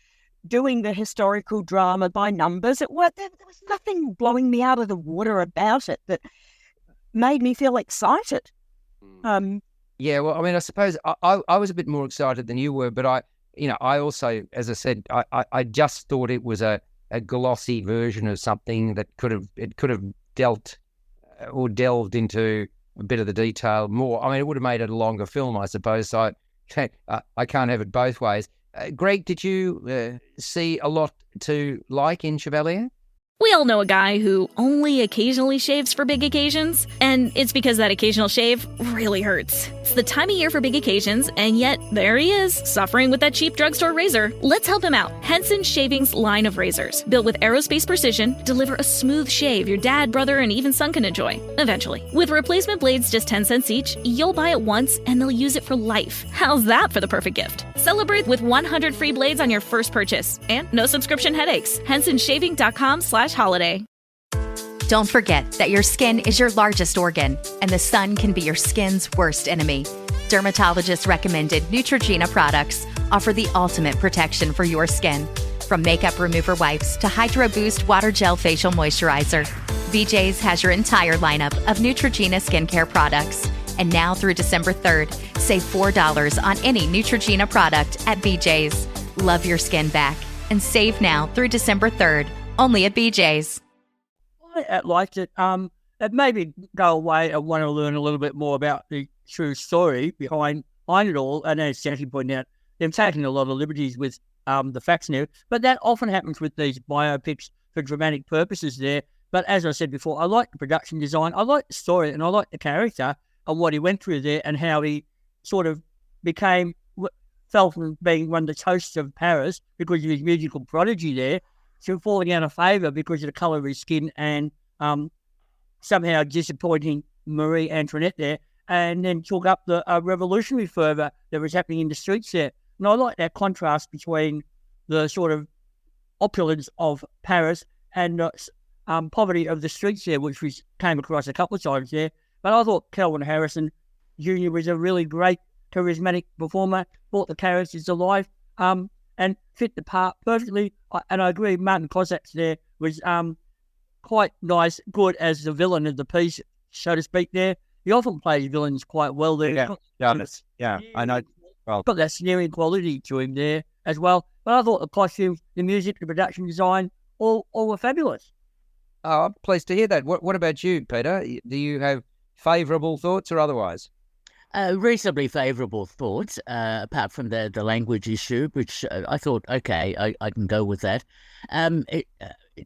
historical drama by numbers. There was nothing blowing me out of the water about it that made me feel excited. Yeah, well, I mean, I suppose I was a bit more excited than you were, but I also, as I said, I just thought it was a glossy version of something that could have dealt or delved into a bit of the detail more. I mean, it would have made it a longer film, I suppose. So I can't have it both ways. Greg, did you see a lot to like in Chevalier? We all know a guy who only occasionally shaves for big occasions, and it's because that occasional shave really hurts. It's the time of year for big occasions, and yet there he is, suffering with that cheap drugstore razor. Let's help him out. Henson Shaving's line of razors, built with aerospace precision, deliver a smooth shave your dad, brother, and even son can enjoy, eventually. With replacement blades just 10 cents each, you'll buy it once, and they'll use it for life. How's that for the perfect gift? Celebrate with 100 free blades on your first purchase, and no subscription headaches. HensonShaving.com/holiday. Don't forget that your skin is your largest organ, and the sun can be your skin's worst enemy. Dermatologist recommended Neutrogena products offer the ultimate protection for your skin. From makeup remover wipes to Hydro Boost Water Gel Facial Moisturizer, BJ's has your entire lineup of Neutrogena skincare products. And now through December 3rd, save $4 on any Neutrogena product at BJ's. Love your skin back and save now through December 3rd, only at BJ's. I liked it. It made me go away and want to learn a little bit more about the true story behind it all. And as Jackie pointed out, they're taking a lot of liberties with the facts now. But that often happens with these biopics for dramatic purposes there. But as I said before, I like the production design, I like the story, and I like the character and what he went through there and how he sort of fell from being one of the toasts of Paris because of his musical prodigy there to falling out of favour because of the colour of his skin and somehow disappointing Marie Antoinette there, and then took up the revolutionary fervour that was happening in the streets there. And I like that contrast between the sort of opulence of Paris and the poverty of the streets there, which we came across a couple of times there. But I thought Kelvin Harrison Jr. was a really great, charismatic performer, brought the characters to life, and fit the part perfectly. And I agree, Martin Kosak's there was quite nice, good as the villain of the piece, so to speak there. He often plays villains quite well there. Yeah, I know. Well, got that sneering quality to him there as well. But I thought the costumes, the music, the production design, all were fabulous. Oh, I'm pleased to hear that. What about you, Peter? Do you have favourable thoughts or otherwise? Reasonably favourable thoughts, apart from the language issue, which I thought, okay, I can go with that.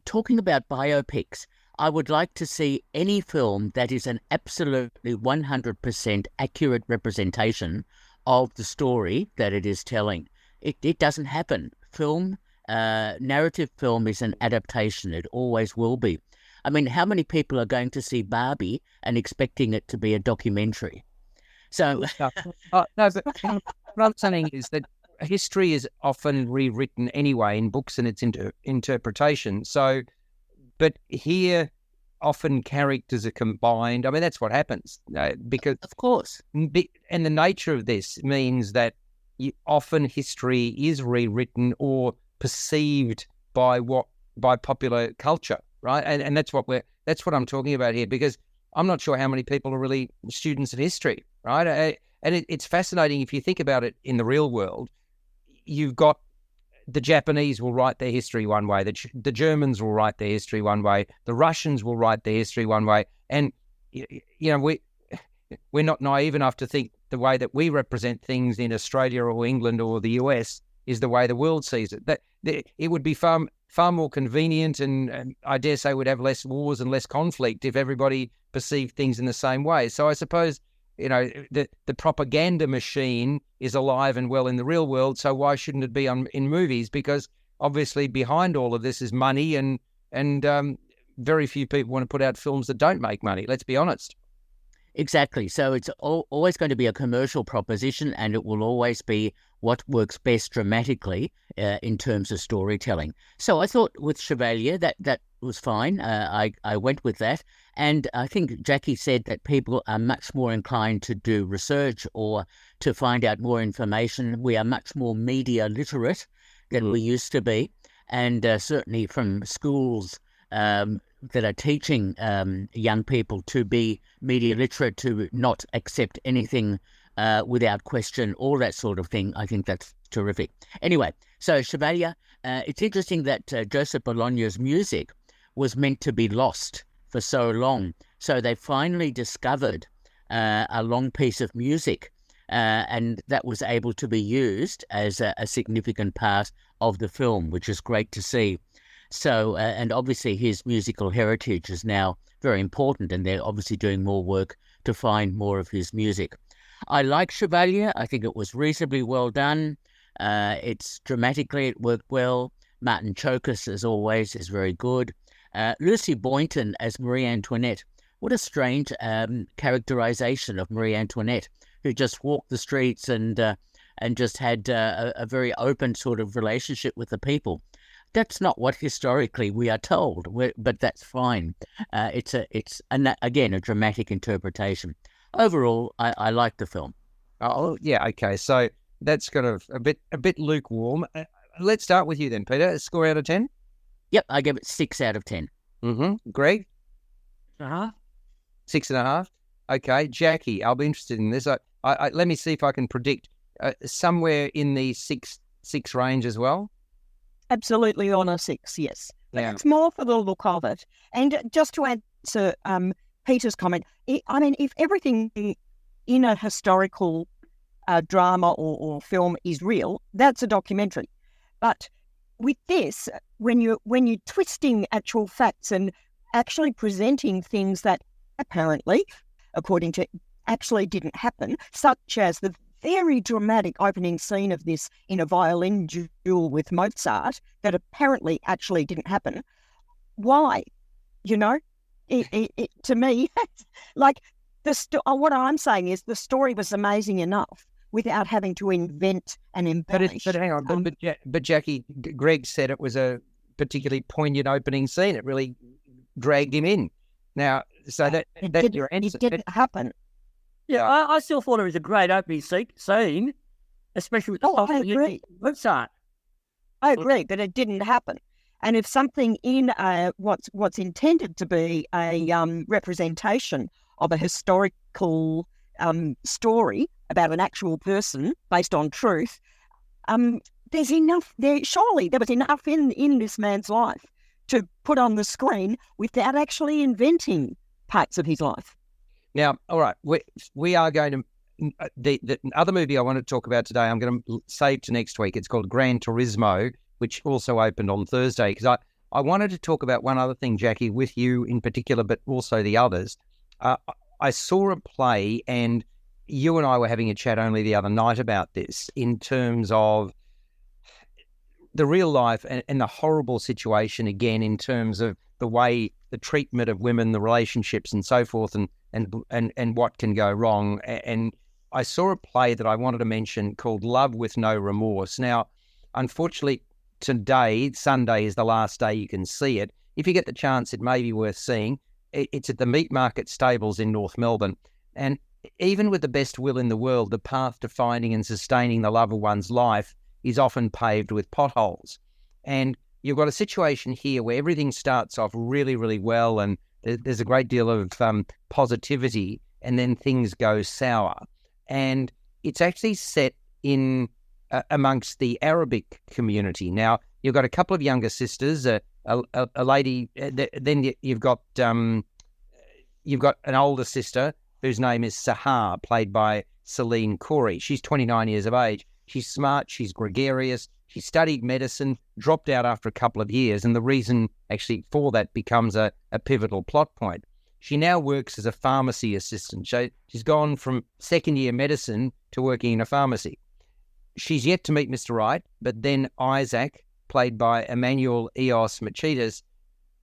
Talking about biopics, I would like to see any film that is an absolutely 100% accurate representation of the story that it is telling. It doesn't happen. Narrative film is an adaptation. It always will be. I mean, how many people are going to see Barbie and expecting it to be a documentary? So, no, but what I'm saying is that history is often rewritten anyway in books and its interpretation. So, but here, often characters are combined. I mean, that's what happens because, of course, and the nature of this means that often history is rewritten or perceived by popular culture. right? And that's what I'm talking about here, because I'm not sure how many people are really students of history, right? And it's fascinating if you think about it in the real world. You've got the Japanese will write their history one way, the Germans will write their history one way, the Russians will write their history one way, and we're not naive enough to think the way that we represent things in Australia or England or the US is the way the world sees it. That it would be far more convenient, and I dare say would have less wars and less conflict if everybody perceived things in the same way. So I suppose the propaganda machine is alive and well in the real world. So why shouldn't it be in movies? Because obviously behind all of this is money, and very few people want to put out films that don't make money. Let's be honest. Exactly. So it's always going to be a commercial proposition, and it will always be what works best dramatically in terms of storytelling. So I thought with Chevalier that was fine. I went with that. And I think Jackie said that people are much more inclined to do research or to find out more information. We are much more media literate than we used to be. And certainly from schools that are teaching young people to be media literate, to not accept anything without question, all that sort of thing. I think that's terrific. Anyway, so Chevalier, it's interesting that Joseph Bologna's music was meant to be lost for so long. So they finally discovered a long piece of music, and that was able to be used as a significant part of the film, which is great to see. So, and obviously his musical heritage is now very important, and they're obviously doing more work to find more of his music. I like Chevalier. I think it was reasonably well done. It's dramatically, it worked well. Martin Chokus, as always, is very good. Lucy Boynton as Marie Antoinette. What a strange characterization of Marie Antoinette, who just walked the streets and just had a very open sort of relationship with the people. That's not what historically we are told, but that's fine. It's again a dramatic interpretation. Overall, I like the film. Oh yeah, okay. So that's kind of a bit lukewarm. Let's start with you then, Peter. A score out of 10? Yep, I give it 6 out of 10. Mm-hmm. Greg? 6.5. Okay, Jackie, I'll be interested in this. I let me see if I can predict somewhere in the six range as well. Absolutely on a 6, yes. But Yeah. it's more for the look of it. And just to answer Peter's comment, if everything in a historical drama or film is real, that's a documentary. But with this, when you're twisting actual facts and actually presenting things that apparently, according to, actually didn't happen, such as the very dramatic opening scene of this in a violin duel with Mozart that apparently actually didn't happen. Why? It to me, like what I'm saying is the story was amazing enough without having to invent and embellish. But hang on, but Jackie, Greg said it was a particularly poignant opening scene. It really dragged him in. Now, so that's your answer. It didn't happen. Yeah, I still thought it was a great opening scene, especially with the I agree. Mozart. I agree, but it didn't happen. And if something in what's intended to be a representation of a historical story about an actual person based on truth, there's enough there. Surely there was enough in this man's life to put on the screen without actually inventing parts of his life. Now, all right, we are going to the other movie I want to talk about today. I'm going to save to next week. It's called Gran Turismo, which also opened on Thursday. Because I wanted to talk about one other thing, Jackie, with you in particular, but also the others. I saw a play, and you and I were having a chat only the other night about this in terms of the real life and the horrible situation again in terms of the way the treatment of women, the relationships and so forth, and what can go wrong. And I saw a play that I wanted to mention called Love with No Remorse. Now, unfortunately, today, Sunday, is the last day you can see it. If you get the chance, it may be worth seeing. It's at the Meat Market Stables in North Melbourne. And even with the best will in the world, the path to finding and sustaining the love of one's life is often paved with potholes. And you've got a situation here where everything starts off really, really well, and there's a great deal of positivity, and then things go sour. And it's actually set in amongst the Arabic community. Now, you've got a couple of younger sisters, a lady, then you've got an older sister whose name is Sahar, played by Celine Khoury. She's 29 years of age. She's smart, she's gregarious, she studied medicine, dropped out after a couple of years, and the reason actually for that becomes a pivotal plot point. She now works as a pharmacy assistant. She's gone from second-year medicine to working in a pharmacy. She's yet to meet Mr. Right, but then Isaac, played by Emmanuel Eos Machitas,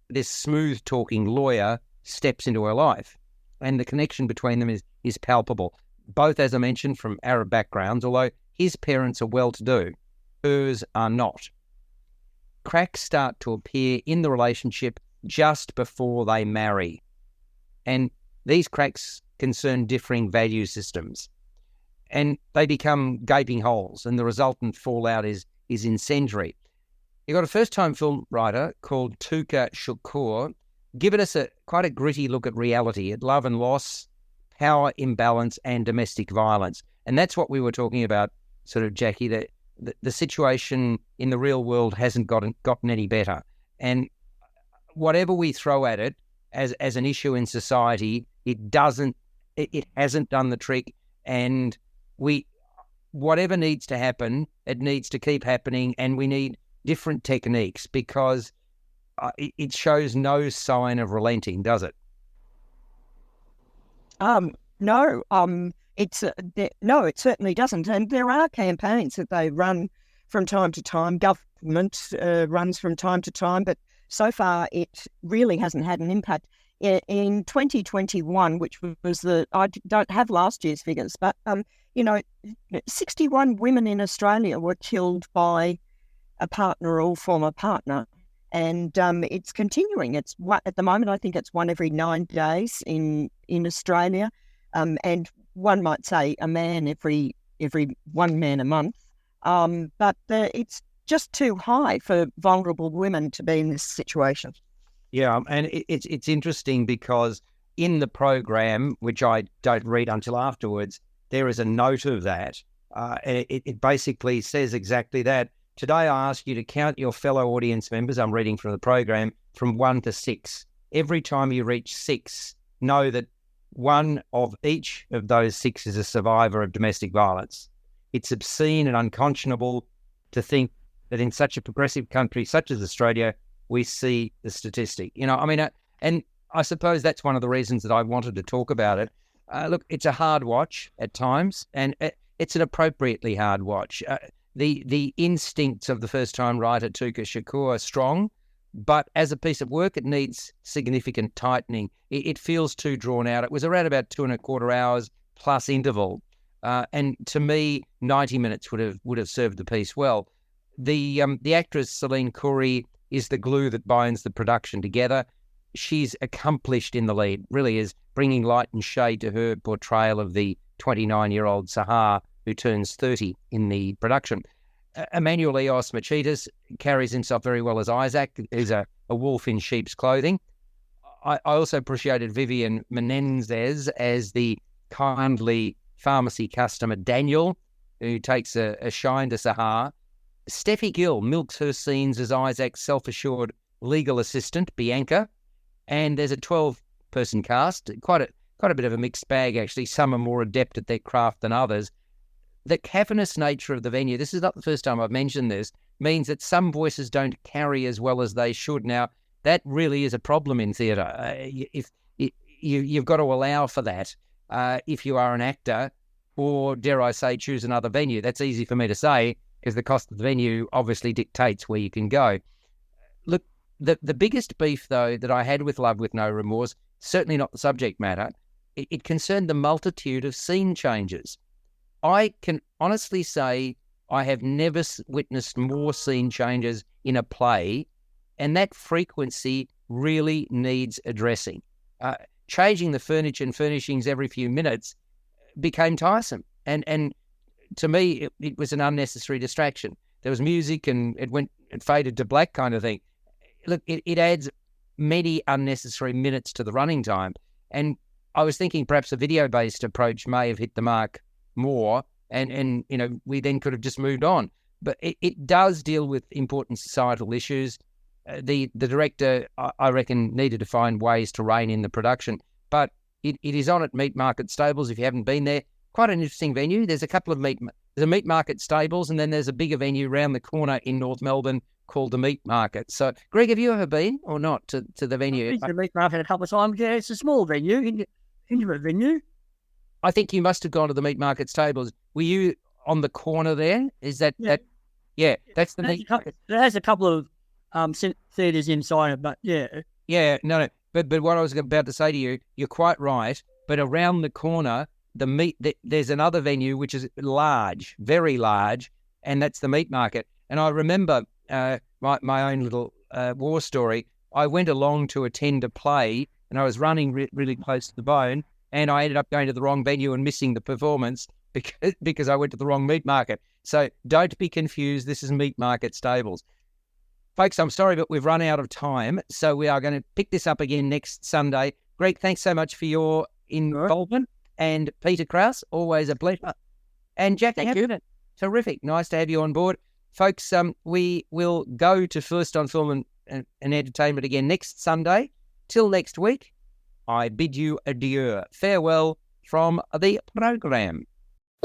this smooth-talking lawyer, steps into her life, and the connection between them is palpable. Both, as I mentioned, from Arab backgrounds, although his parents are well-to-do, hers are not. Cracks start to appear in the relationship just before they marry, and these cracks concern differing value systems, and they become gaping holes, and the resultant fallout is incendiary. You've got a first-time film writer called Tuka Shakur giving us quite a gritty look at reality, at love and loss, power imbalance, and domestic violence. And that's what we were talking about, sort of, Jackie, that the situation in the real world hasn't gotten any better. And whatever we throw at it as an issue in society, it hasn't done the trick. And whatever needs to happen, it needs to keep happening, and we need different techniques, because it shows no sign of relenting, does it? No, it certainly doesn't. And there are campaigns that they run from time to time. Government runs from time to time, but so far it really hasn't had an impact. In 2021, which was I don't have last year's figures, but 61 women in Australia were killed by a partner or former partner. And it's continuing. It's at the moment, I think it's one every 9 days in Australia, and one might say a man every one man a month. But it's just too high for vulnerable women to be in this situation. Yeah, and it's interesting because in the program, which I don't read until afterwards, there is a note of that. It basically says exactly that. Today, I ask you to count your fellow audience members, I'm reading from the program, from 1 to 6. Every time you reach 6, know that one of each of those 6 is a survivor of domestic violence. It's obscene and unconscionable to think that in such a progressive country such as Australia, we see the statistic. And I suppose that's one of the reasons that I wanted to talk about it. Look, it's a hard watch at times, and it's an appropriately hard watch. The instincts of the first-time writer Tuka Shakur are strong, but as a piece of work, it needs significant tightening. It feels too drawn out. It was around about 2.25 hours plus interval, and to me, 90 minutes would have served the piece well. The actress Celine Khoury is the glue that binds the production together. She's accomplished in the lead, really is bringing light and shade to her portrayal of the 29-year-old Sahar, who turns 30 in the production. Emmanuel Eos Machitas carries himself very well as Isaac, who's a wolf in sheep's clothing. I also appreciated Vivian Menendez as the kindly pharmacy customer Daniel, who takes a shine to Sahar. Steffi Gill milks her scenes as Isaac's self-assured legal assistant, Bianca. And there's a 12-person cast, quite a bit of a mixed bag, actually. Some are more adept at their craft than others. The cavernous nature of the venue, this is not the first time I've mentioned this, means that some voices don't carry as well as they should. Now, that really is a problem in theatre. You've got to allow for that if you are an actor, or, dare I say, choose another venue. That's easy for me to say, because the cost of the venue obviously dictates where you can go. Look, the biggest beef, though, that I had with Love With No Remorse, certainly not the subject matter, it concerned the multitude of scene changes. I can honestly say I have never witnessed more scene changes in a play, and that frequency really needs addressing. Changing the furniture and furnishings every few minutes became tiresome, and to me it was an unnecessary distraction. There was music, and it went faded to black kind of thing. Look, it adds many unnecessary minutes to the running time. And I was thinking perhaps a video-based approach may have hit the mark more, and we then could have just moved on. But it does deal with important societal issues. The director, I reckon, needed to find ways to rein in the production. But it is on at Meat Market Stables. If you haven't been there, quite an interesting venue. There's a couple of there's a Meat Market Stables, and then there's a bigger venue around the corner in North Melbourne called the Meat Market. So, Greg, have you ever been or not to the venue? I've been to the Meat Market a couple of times. Yeah, it's a small venue, intimate venue. I think you must have gone to the Meat Market Stables. Were you on the corner there? Is that Yeah. Yeah, that's the Meat Market. It has a couple of theatres inside it, but yeah. Yeah, no. But what I was about to say to you, you're quite right. But around the corner, there's another venue which is large, very large, and that's the Meat Market. And I remember my own little war story. I went along to attend a play, and I was running really close to the bone, and I ended up going to the wrong venue and missing the performance because I went to the wrong Meat Market. So don't be confused. This is Meat Market Stables. Folks, I'm sorry, but we've run out of time. So we are going to pick this up again next Sunday. Greg, thanks so much for your involvement. And Peter Krause, always a pleasure. And Jack, Thank you. Terrific. Nice to have you on board. Folks, we will go to First on Film and Entertainment again next Sunday. Till next week, I bid you adieu. Farewell from the program.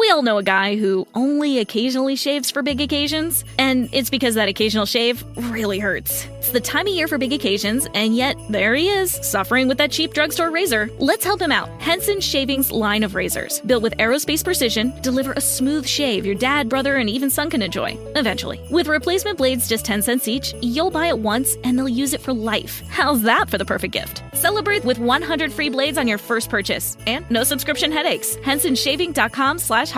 We all know a guy who only occasionally shaves for big occasions, and it's because that occasional shave really hurts. It's the time of year for big occasions, and yet there he is, suffering with that cheap drugstore razor. Let's help him out. Henson Shaving's line of razors, built with aerospace precision, deliver a smooth shave your dad, brother, and even son can enjoy, eventually. With replacement blades just 10 cents each, you'll buy it once, and they'll use it for life. How's that for the perfect gift? Celebrate with 100 free blades on your first purchase, and no subscription headaches. HensonShaving.com/holiday.